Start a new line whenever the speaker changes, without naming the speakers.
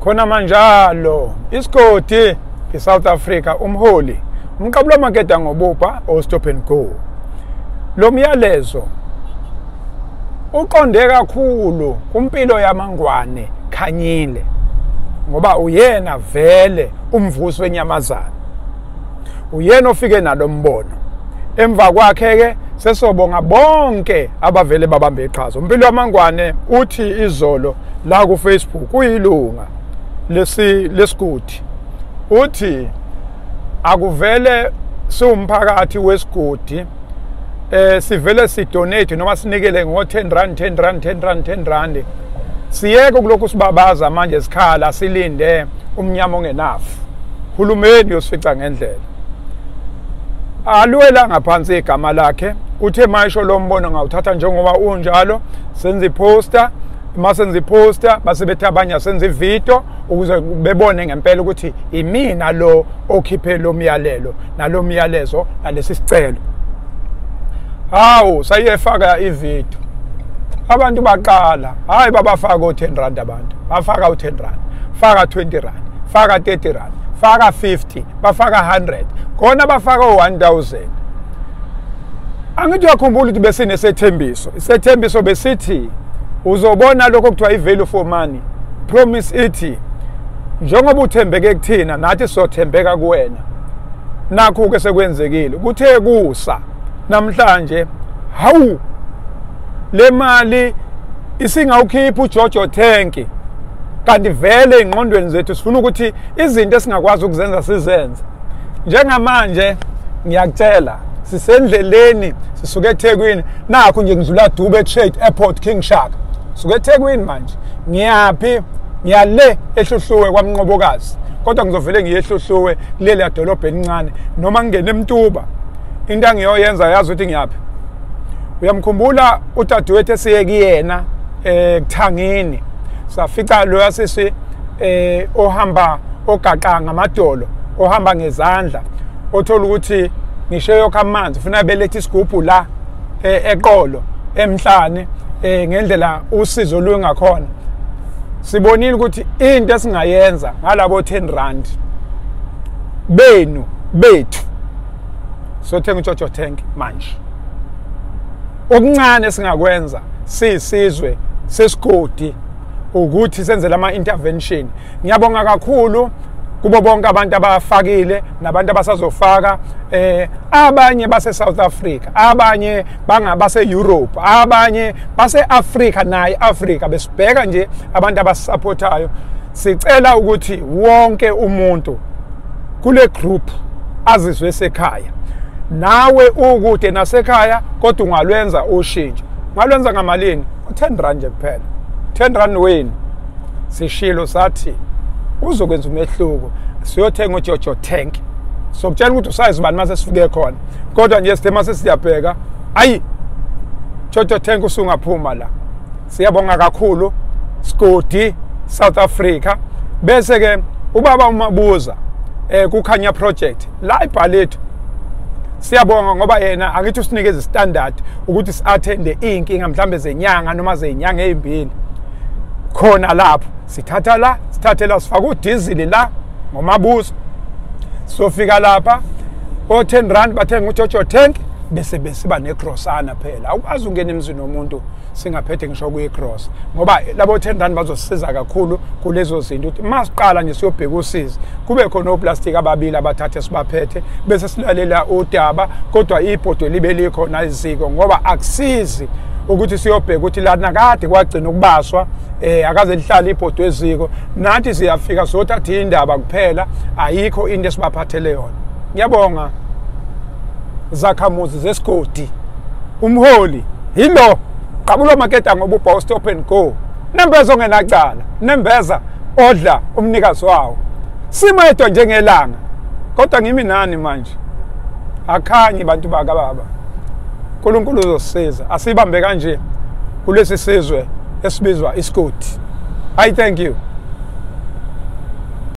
khona manjalo isigodi eSouth Africa umholi umqabulo makeda ngobupha o stop and go. Lo myalezo uqonde kakhulu kumpilo yamangwane Khanyile ngoba uyena vele umvusi wenyamazana. Uyena ofike nalo mbono. Emva kwakhe ke sesobonga bonke abavele babambe iqhaza. Umpilo wamangwane uthi izolo la ku Facebook uyilunga lesigodi. Uthi akuvele siwumphakathi wesigodi sivele sidonate noma sinikele ngo10 rand 10 rand 10 rand 10 rand. Siyeke kulokhu sibabaza manje sikhala silinde umnyama ongenafu. Hulumeni yosifica ngendlela. Aluwela ngaphansi igama lakhe uthe mayisho lo mbono ngawuthatha njengoba unjalo senze iposter masenze iposter base bethi abanye senze ivideo ukuze bebone ngempela ukuthi imina lo okhiphe lo myalelo nalo myalezo nalesi sicelo. Hawu sayefaka ivideo abantu baqala hayi babafaka u10 rand abantu bafaka u10 rand faka 20 rand faka 30 rand faka 50 bafaka 100 khona bafaka u1000. Angithi yakhumbula ukuthi besinesethembiso isethembiso besithi uzobona lokho kuthiwa ivalue for money promise ithi njengoba uthembeke kuthina nathi sothembeka kuwena. Nakho ke sekwenzekile kuthe kusa namhlanje hawu le mali isingawukhipha uJojo Tank kanti vele ingqondweni zethu sifuna ukuthi izinto esingakwazi ukuzenza sizenze. Njengamanje ngiyakutshela sisendleleni sisuke eThekwini nakho nje ngidlula Dube Trade Airport King Shark suke eThekwini manje ngiyaphi ngiyale ehluhluwe kwaMnqobokazi kodwa ngizovele ngiyehluhluwe kuleli dolobha elincane noma ngene eMtuba into angiyoyenza yazi ukuthi ngiyaphi. Uyamkhumbula utadewethu esiyekiyena kuthangini safica lo yasisi ohamba ogaqa ngamadolo ohamba ngezandla othola ukuthi ngisho yokha amanzi ufuna belethe isigubhu la eqolo emhlane ngendlela usizo lungakhona. Sibonile ukuthi into esingayenza ngalabo 10 rand bethu sothenga uJojo Tank manje. Okuncane singakwenza sisizwe sesigodi ukuthi senze lama intervention. Ngiyabonga kakhulu kubo bonke abantu abafakile nabantu abasazofaka abanye base South Africa abanye bangabase Europe abanye base Africa naye Africa besibheka nje abantu abasupportayo. Sicela ukuthi wonke umuntu kule group azizwe esekhaya. Nawe ukude nasekhaya kodwa ungalwenza ushintsho. Ngalwenza ngamalini? 10 rand nje kuphela. 10 rand wena. Sishilo sathi uzokwenza umehluko. Siyothenga uJojo Tank. Sokutshela ukuthi usayizi bani mase sifike khona. Kodwa nje sithema sesiyabheka, ayi Jojo Tank usungaphuma la. Siyabonga kakhulu Skodi South Africa. Bese ke ubaba uMabuza kukhanya project la eBhalethu. Siyabonga ngoba yena akithi usinikeze standard ukuthi si-attende inkinga mhlambe zenyanga noma zenyanga ezimbili. Khona lapho sithatha la sithathela sifaka udizili la ngoMabuza. Sofika lapha o10 rand bathenga uJojo Tank bese siba necrossana phela. Awukwazi ungena emzini nomuntu singaphethe ngisho kuyicross ngoba labo 10 rand bazosisiza kakhulu kulezo zinto ukuthi masiqala nje siyobheka usizi kube khona oplastic ababili abathathe sibaphethe bese silalela udaba kodwa ibhodo libe likhona iziko ngoba akusizi ukuthi siyobheka ukuthi lana kade kwagcina ukubaswa akaze lihlala ibhodo eziko nathi siyafika sothatha indaba kuphela ayikho into esibaphathele yona. Ngiyabonga zakhamuzi zesigodi umholi yilo qabulo makeda ngobupha stop and go. Nembeza ongenacala nembeza odla umnikazi wawo simayedwa njengelanga kodwa ngimi nani manje akhanyi bantu bakababa. uNkulunkulu uzosisiza asibambe kanje kulesi sizwe esibizwa isigodi. I thank you.